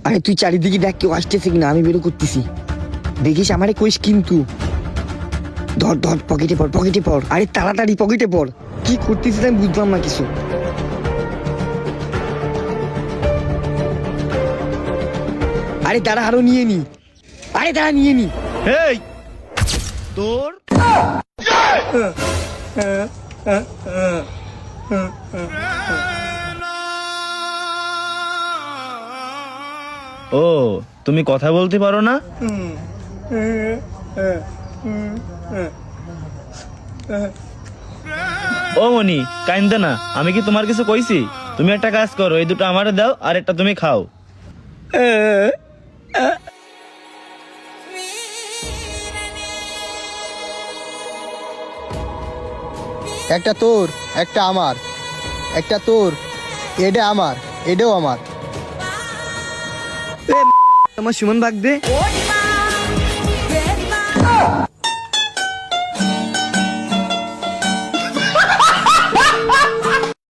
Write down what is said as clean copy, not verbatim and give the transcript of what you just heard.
আরে তুই চারিদিকে দেখ কেউ আসতেছে কিনা, আমি বেরো করতেছি। দেখিস আমারে কইস কিন্তু। ধর ধর, পকেটে পড়, পকেটে পড়। আরে তাড়াতাড়ি পকেটে পড়। কি করতেছিস আমি বুঝলাম না কিছু। আরে তারা আরো নিয়ে নি, আরে তারা নিয়ে নি। এই তোর ও তুমি কথা বলতে পারো না? ও মনি কাইন্দে না, আমি কি তোমার কিছু কইছি? তুমি একটা কাজ করো, এই দুটো আমারে দাও আর একটা তুমি খাও। একটা তোর, একটা আমার, একটা তোর, এটা আমার, এটাও আমার। আমার সুমন ভাগ দে।